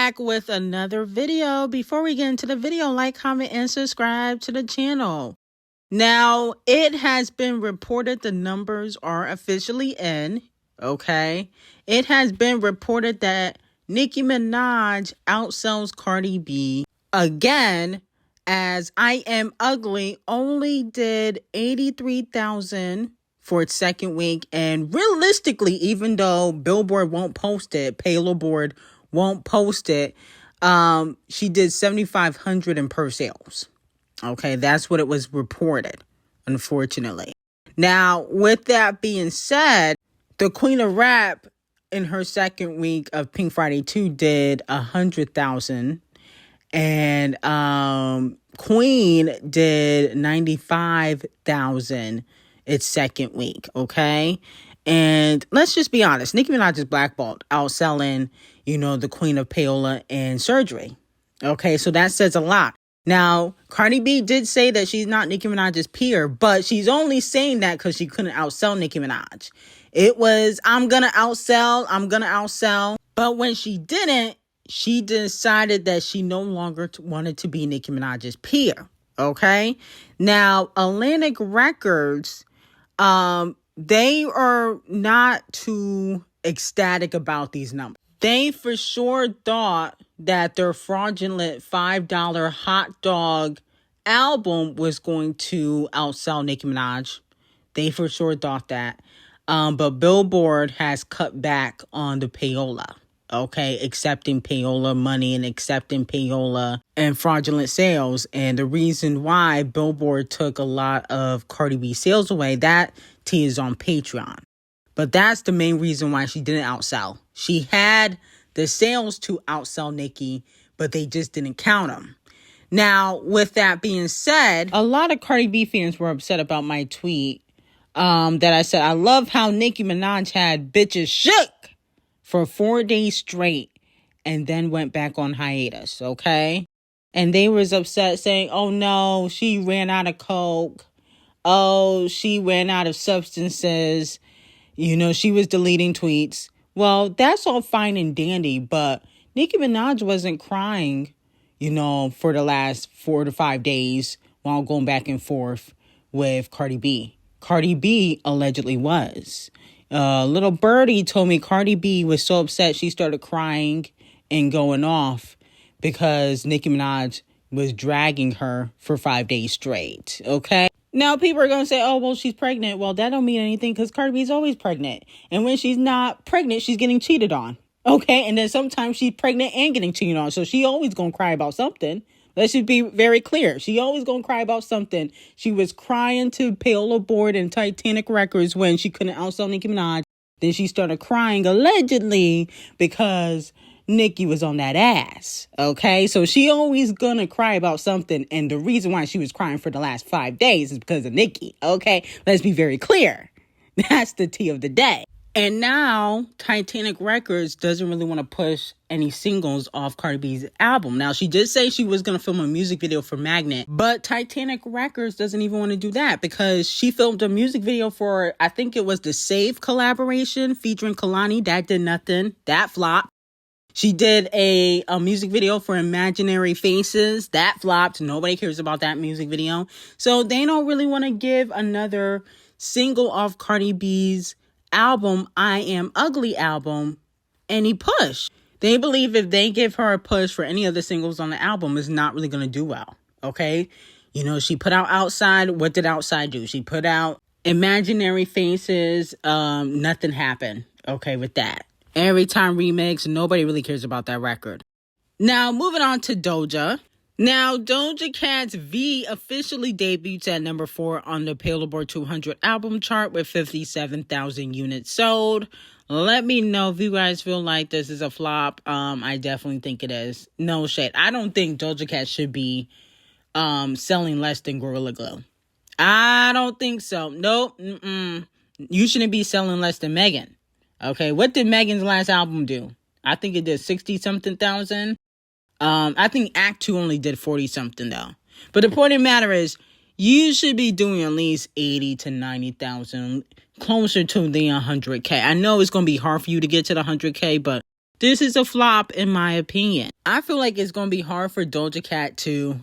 back with another video. Before we get into the video, like, comment, and subscribe to the channel. Now, it has been reported the numbers are officially in, okay? It has been reported that Nicki Minaj outsells Cardi B again, as I Am Ugly only did 83,000 for its second week. And realistically, even though Billboard won't post it, Billboard won't post it, she did 7,500 in per sales. Okay, that's what it was reported, unfortunately. Now, with that being said, the Queen of Rap in her second week of Pink Friday 2 did 100,000. And Queen did 95,000 its second week, okay? And let's just be honest, Nicki Minaj is blackballed, outselling, the Queen of Payola and Surgery. Okay, so that says a lot. Now, Cardi B did say that she's not Nicki Minaj's peer, but she's only saying that because she couldn't outsell Nicki Minaj. It was, I'm gonna outsell. But when she didn't, she decided that she no longer wanted to be Nicki Minaj's peer, okay? Now, Atlantic Records, they are not too ecstatic about these numbers. They for sure thought that their fraudulent $5 hot dog album was going to outsell Nicki Minaj. They for sure thought that. But Billboard has cut back on the payola. Okay, accepting payola money and accepting payola and fraudulent sales. And the reason why Billboard took a lot of Cardi B sales away, that tea is on Patreon. But that's the main reason why she didn't outsell. She had the sales to outsell Nicki, but they just didn't count them. Now, with that being said, a lot of Cardi B fans were upset about my tweet that I said, I love how Nicki Minaj had bitches shook for 4 days straight and then went back on hiatus, okay? And they was upset saying, oh no, she ran out of coke. Oh, she ran out of substances. She was deleting tweets. Well, that's all fine and dandy, but Nicki Minaj wasn't crying, for the last 4 to 5 days while going back and forth with Cardi B. Cardi B allegedly was. Little birdie told me Cardi B was so upset she started crying and going off because Nicki Minaj was dragging her for 5 days straight, okay? Now, people are going to say, oh, well, she's pregnant. Well, that don't mean anything because Cardi B's always pregnant. And when she's not pregnant, she's getting cheated on. Okay? And then sometimes she's pregnant and getting cheated on. So she always going to cry about something. Let's just be very clear. She always going to cry about something. She was crying to Payola Board and Titanic Records when she couldn't outsell Nicki Minaj. Then she started crying allegedly because Nicki was on that ass, okay? So she always gonna cry about something, and the reason why she was crying for the last 5 days is because of Nicki, okay? Let's be very clear. That's the tea of the day. And now, Titanic Records doesn't really want to push any singles off Cardi B's album. Now, she did say she was going to film a music video for Magnet, but Titanic Records doesn't even want to do that because she filmed a music video for, I think it was the Save collaboration featuring Kalani. That did nothing. That flopped. She did a music video for Imaginary Faces. That flopped. Nobody cares about that music video. So they don't really want to give another single off Cardi B's album, I Am Ugly album, any push. They believe if they give her a push for any of the singles on the album, it's not really going to do well. Okay? She put out Outside. What did Outside do? She put out Imaginary Faces. Nothing happened. Okay, with that. Every Time remix, nobody really cares about that record. Now, moving on to Doja. Now, Doja Cat's V officially debuts at number 4 on the Billboard 200 album chart with 57,000 units sold. Let me know if you guys feel like this is a flop. I definitely think it is. No shade. I don't think Doja Cat should be selling less than Gorilla Glue. I don't think so. Nope. You shouldn't be selling less than Megan. Okay, what did Megan's last album do? I think it did 60-something thousand. I think Act 2 only did 40-something though. But the point of the matter is, you should be doing at least 80 to 90,000, closer to the 100K. I know it's going to be hard for you to get to the 100K, but This is a flop in my opinion. I feel like it's going to be hard for Doja Cat to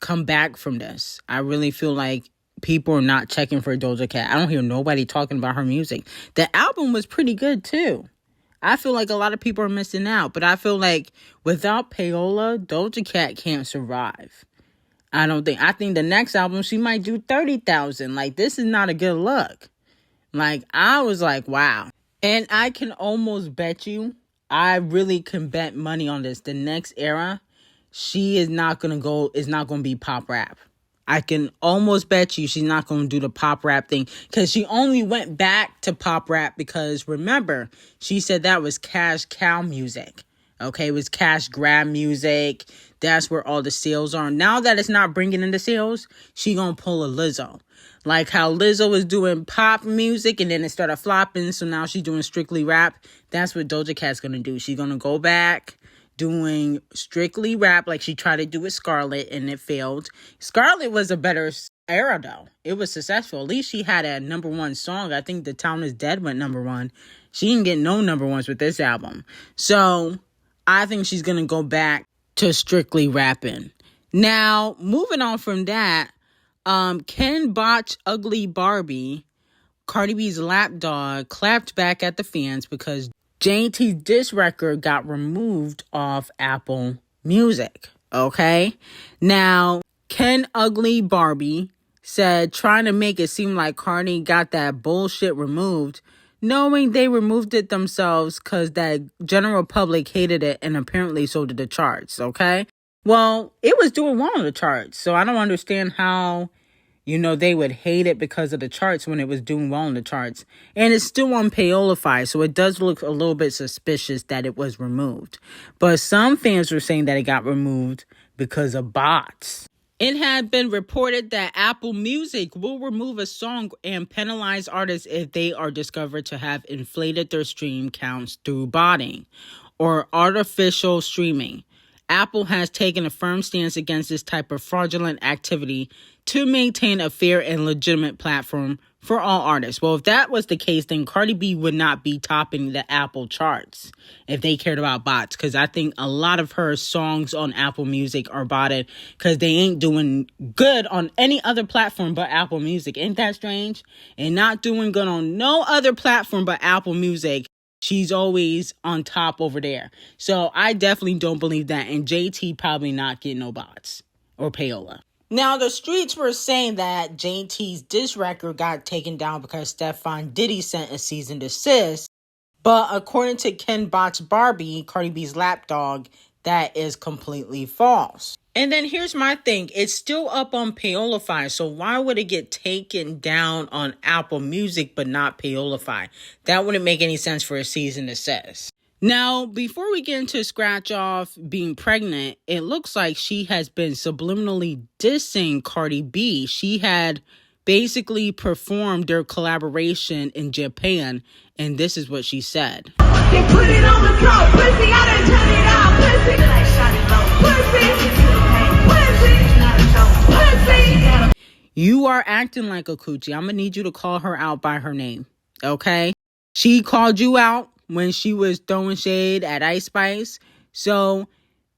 come back from this. I really feel like people are not checking for Doja Cat. I don't hear nobody talking about her music. The album was pretty good too. I feel like a lot of people are missing out, but I feel like without Payola, Doja Cat can't survive. I think the next album she might do 30,000. Like, this is not a good look. Like, I was like, wow. And I can almost bet you, I really can bet money on this. The next era, she is not going to be pop rap. I can almost bet you she's not going to do the pop rap thing, because she only went back to pop rap because, remember, she said that was cash cow music. Okay, it was cash grab music. That's where all the sales are. Now that it's not bringing in the sales, she going to pull a Lizzo. Like how Lizzo was doing pop music and then it started flopping, so now she's doing strictly rap. That's what Doja Cat's going to do. She's going to go back doing strictly rap like she tried to do with Scarlett and it failed. Scarlett was a better era though. It was successful. At least she had a #1 song. I think The Town Is Dead went #1. She didn't get no #1s with this album. So I think she's going to go back to strictly rapping. Now, moving on from that, Ken Botch Ugly Barbie, Cardi B's lapdog, clapped back at the fans because G0T's diss record got removed off Apple Music. Okay? Now, Ken Ugly Barbie said, trying to make it seem like Cardi got that bullshit removed, knowing they removed it themselves because that general public hated it and apparently so did the charts. Okay? Well, it was doing well on the charts, so I don't understand how they would hate it because of the charts when it was doing well on the charts. And it's still on Payola, so it does look a little bit suspicious that it was removed. But some fans were saying that it got removed because of bots. It had been reported that Apple Music will remove a song and penalize artists if they are discovered to have inflated their stream counts through botting or artificial streaming. Apple has taken a firm stance against this type of fraudulent activity to maintain a fair and legitimate platform for all artists. Well, if that was the case, then Cardi B would not be topping the Apple charts if they cared about bots, because I think a lot of her songs on Apple Music are botted because they ain't doing good on any other platform but Apple Music. Ain't that strange? And not doing good on no other platform but Apple Music. She's always on top over there. So I definitely don't believe that. And G0T probably not getting no bots or Payola. Now, the streets were saying that G0T's diss record got taken down because Stefan Diddy sent a cease and desist. But according to Ken Botch Barbie, Cardi B's lapdog, that is completely false. And then here's my thing. It's still up on Payola, so why would it get taken down on Apple Music but not Payola? That wouldn't make any sense for a cease and desist. Now, before we get into Scratch Off being pregnant, it looks like she has been subliminally dissing Cardi B. She had basically performed their collaboration in Japan, and this is what she said. They put it on the floor, pussy, I done turn it out, pussy. Like shot it low, pussy, pussy. You are acting like a coochie. I'm gonna need you to call her out by her name, okay? She called you out when she was throwing shade at Ice Spice. So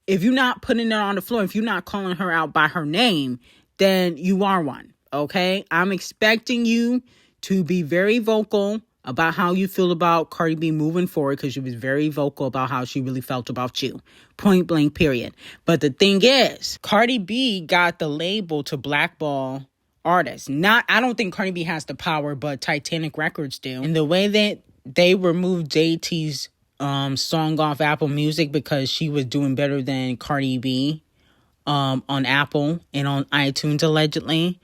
if you're not putting it on the floor, if you're not calling her out by her name, then you are one, okay? I'm expecting you to be very vocal about how you feel about Cardi B moving forward, because she was very vocal about how she really felt about you. Point blank, period. But the thing is, Cardi B got the label to blackball artists. I don't think Cardi B has the power, but Titanic Records do. And the way that they removed G0T's song off Apple Music because she was doing better than Cardi B on Apple and on iTunes, allegedly,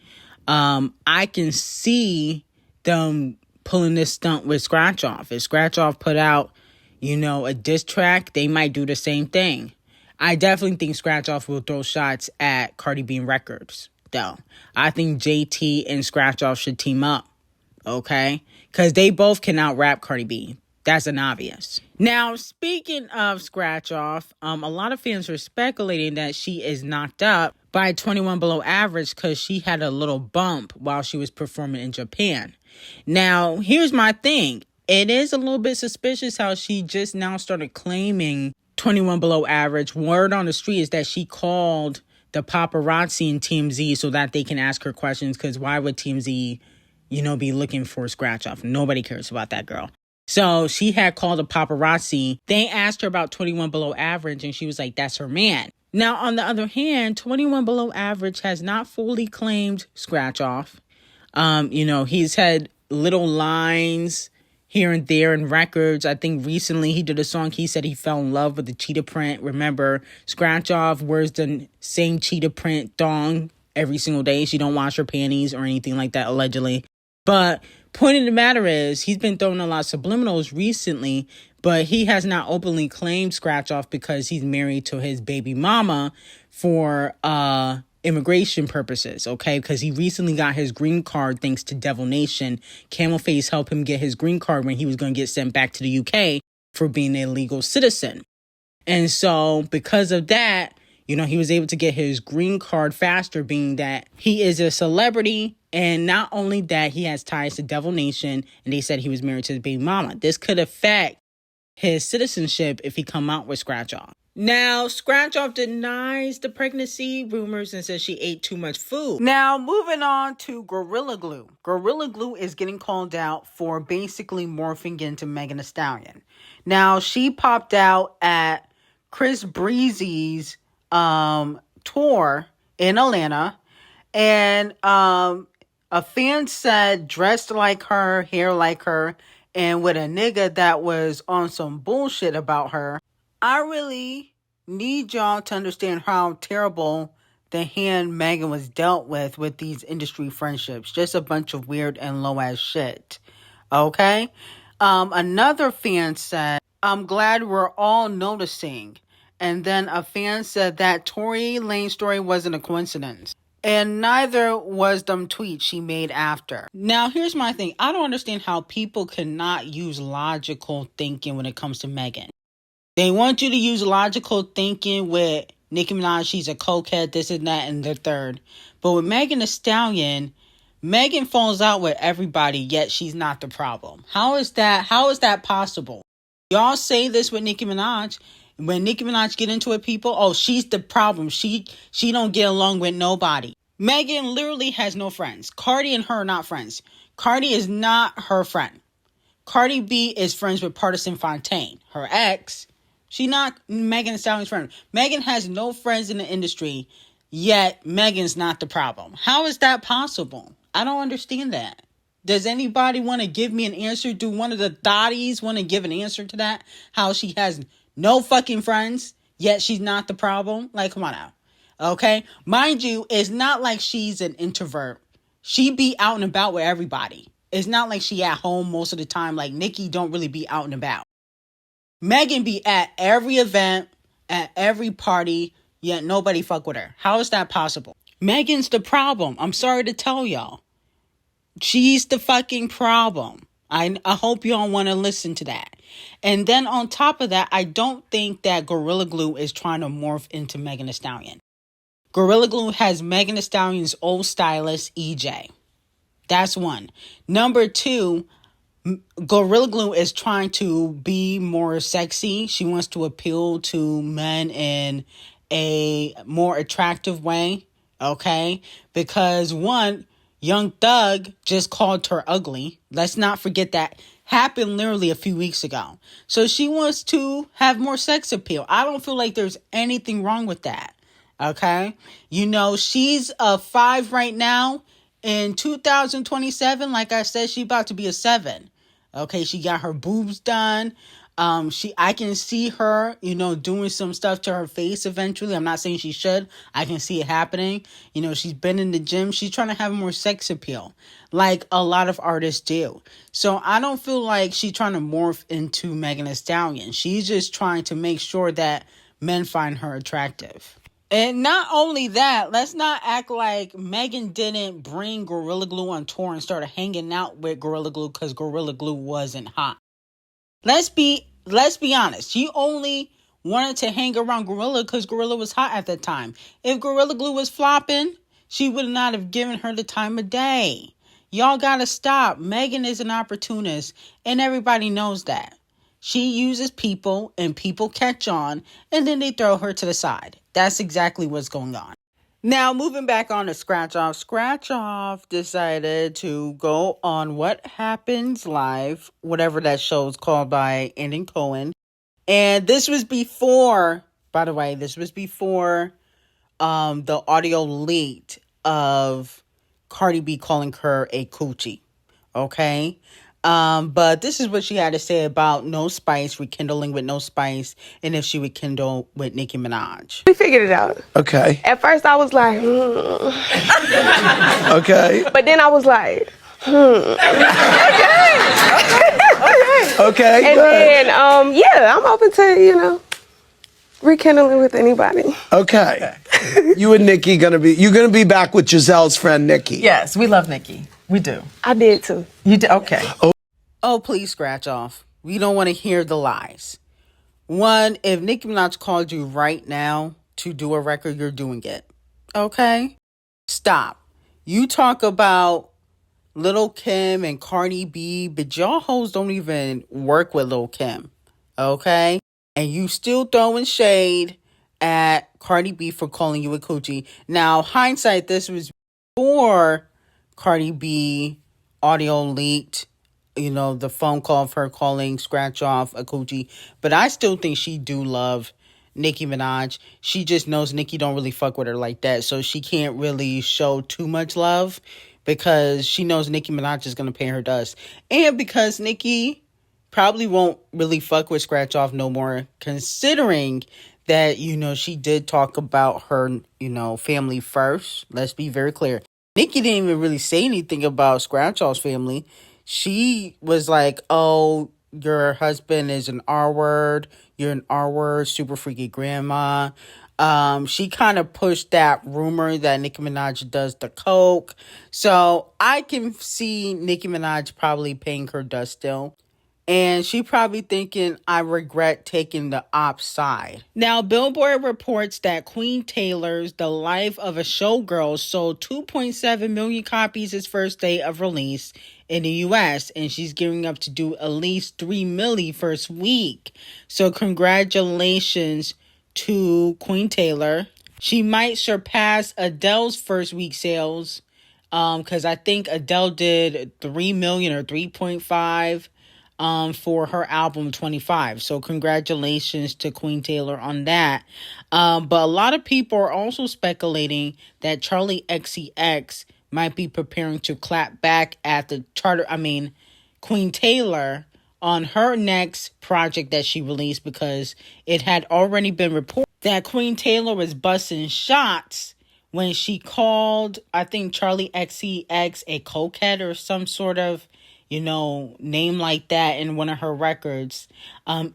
I can see them pulling this stunt with Scratch Off. If Scratch Off put out, a diss track, they might do the same thing. I definitely think Scratch Off will throw shots at Cardi B Records, though. I think G0T and Scratch Off should team up, okay? Because they both can out-rap Cardi B. That's an obvious. Now, speaking of Scratch Off, a lot of fans are speculating that she is knocked up by 21 Below Average because she had a little bump while she was performing in Japan. Now, here's my thing. It is a little bit suspicious how she just now started claiming 21 below average. Word on the street is that she called the paparazzi in TMZ so that they can ask her questions, because why would TMZ, be looking for a scratch off? Nobody cares about that girl. So she had called the paparazzi. They asked her about 21 below average, and she was like, that's her man. Now, on the other hand, 21 below average has not fully claimed scratch off. He's had little lines here and there in records. I think recently he did a song. He said he fell in love with the cheetah print. Remember, scratch off wears the same cheetah print thong every single day. She don't wash her panties or anything like that, allegedly. But point of the matter is, he's been throwing a lot of subliminals recently, but he has not openly claimed scratch off because he's married to his baby mama for immigration purposes, okay? Because he recently got his green card thanks to Devil Nation. Camel Face helped him get his green card when he was going to get sent back to the UK for being a legal citizen. And so because of that, he was able to get his green card faster, being that he is a celebrity. And not only that, he has ties to Devil Nation, and they said he was married to his baby mama. This could affect his citizenship if he come out with scratch off. Now, scratch off denies the pregnancy rumors and says she ate too much food. Now, moving on to Gorilla Glue. Gorilla Glue is getting called out for basically morphing into Megan Thee Stallion. Now, she popped out at Chris Breezy's tour in Atlanta, and a fan said dressed like her, hair like her, and with a nigga that was on some bullshit about her. I really need y'all to understand how terrible the hand Megan was dealt with these industry friendships. Just a bunch of weird and low ass shit. Okay? Another fan said, I'm glad we're all noticing. And then a fan said that Tory Lanez story wasn't a coincidence. And neither was them tweets she made after. Now, here's my thing. I don't understand how people cannot use logical thinking when it comes to Megan. They want you to use logical thinking with Nicki she's a cokehead, this and that, and the third. But with Megan Thee Stallion, Megan falls out with everybody, yet she's not the problem. How is that possible? Y'all say this with Nicki Minaj. When Nicki Minaj get into it, people, oh, she's the problem. She don't get along with nobody. Megan literally has no friends. Cardi and her are not friends. Cardi is not her friend. Cardi B is friends with Partisan Fontaine, her ex. She not Megan Thee Stallion's friend. Megan has no friends in the industry, yet Megan's not the problem. How is that possible? I don't understand that. Does anybody want to give me an answer? Do one of the thotties want to give an answer to that? How she has no fucking friends, yet she's not the problem? Like, come on now. Okay? Mind you, it's not like she's an introvert. She be out and about with everybody. It's not like she at home most of the time. Like, Nicki don't really be out and about. Megan be at every event, at every party, yet nobody fuck with her. How is that possible? Megan's the problem. I'm sorry to tell y'all. She's the fucking problem. I hope y'all want to listen to that. And then on top of that, I don't think that Gorilla Glue is trying to morph into Megan Thee Stallion. Gorilla Glue has Megan Thee Stallion's old stylist, EJ. That's one. Number two, Gorilla Glue is trying to be more sexy. She wants to appeal to men in a more attractive way. Okay? Because one, Young Thug just called her ugly. Let's not forget that happened literally a few weeks ago. So she wants to have more sex appeal. I don't feel like there's anything wrong with that. Okay? She's a 5 right now. In 2027, like I said, she about to be a 7. Okay, she got her boobs done. I can see her, doing some stuff to her face eventually. I'm not saying she should. I can see it happening. She's been in the gym. She's trying to have more sex appeal, like a lot of artists do. So I don't feel like she's trying to morph into Megan Thee Stallion. She's just trying to make sure that men find her attractive. And not only that, let's not act like Megan didn't bring Gorilla Glue on tour and started hanging out with Gorilla Glue because Gorilla Glue wasn't hot. Let's be honest. She only wanted to hang around Gorilla because Gorilla was hot at that time. If Gorilla Glue was flopping, she would not have given her the time of day. Y'all gotta stop. Megan is an opportunist, and everybody knows that. She uses people, and people catch on, and then they throw her to the side. That's exactly what's going on. Now, moving back on to Scratch Off. Scratch Off decided to go on What Happens Live, whatever that show is called, by Andy Cohen. And this was before, by the way, the audio leaked of Cardi B calling her a coochie. Okay? But this is what she had to say about No Spice, rekindling with No Spice, and if she would kindle with Nicki Minaj. We figured it out. Okay. At first I was like, Okay. But then I was like, Okay. And then, I'm open to, rekindling with anybody. Okay. You and Nikki gonna be back with Giselle's friend Nikki. Yes, we love Nikki. We do. I did too. You did? Okay. Oh, please, Scratch Off. We don't want to hear the lies. One, if Nicki Minaj called you right now to do a record, you're doing it. Okay? Stop. You talk about Lil' Kim and Cardi B, but y'all hoes don't even work with Lil' Kim. Okay? And you still throwing shade at Cardi B for calling you a coochie. Now, hindsight, this was before Cardi B audio leaked. The phone call of her calling Scratch Off a coochie. But I still think she do love Nicki Minaj. She just knows Nicki don't really fuck with her like that. So she can't really show too much love because she knows Nicki Minaj is going to pay her dust. And because Nicki probably won't really fuck with Scratch Off no more, considering that, she did talk about her, family first. Let's be very clear. Nicki didn't even really say anything about Scratch Off's family. She was like, oh, your husband is an R word. You're an R word, super freaky grandma. She kind of pushed that rumor that Nicki Minaj does the coke. So I can see Nicki Minaj probably paying her dust still. And she probably thinking, I regret taking the op side. Now, Billboard reports that Queen Taylor's The Life of a Showgirl sold 2.7 million copies its first day of release in the U.S. And she's gearing up to do at least 3 million first week. So congratulations to Queen Taylor. She might surpass Adele's first week sales. Because I think Adele did 3 million or 3.5 for her album 25. So congratulations to Queen Taylor on that. But a lot of people are also speculating that Charlie XCX might be preparing to clap back at Queen Taylor on her next project that she released, because it had already been reported that Queen Taylor was busting shots when she called, I think, Charlie XCX a cokehead or some sort of name like that in one of her records.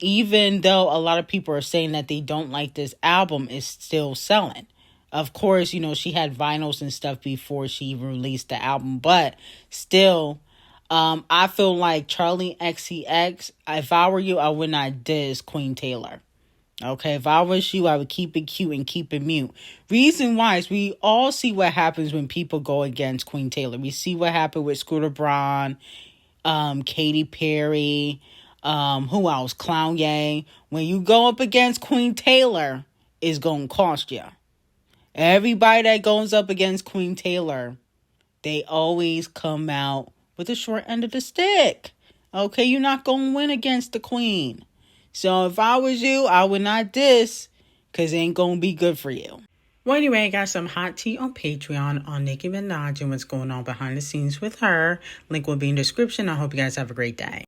Even though a lot of people are saying that they don't like this album, it's still selling. Of course, she had vinyls and stuff before she released the album, but still, I feel like Charlie XCX, if I were you, I would not diss Queen Taylor. Okay, if I was you, I would keep it cute and keep it mute. Reason why is we all see what happens when people go against Queen Taylor. We see what happened with Scooter Braun, Katy Perry, who else? Clown Yang. When you go up against Queen Taylor, it's gonna cost you. Everybody that goes up against Queen Taylor, they always come out with the short end of the stick. Okay, you're not gonna win against the Queen. So if I was you, I would not diss, because it ain't gonna be good for you. Well, anyway, I got some hot tea on Patreon on Nicki Minaj and what's going on behind the scenes with her. Link will be in the description. I hope you guys have a great day.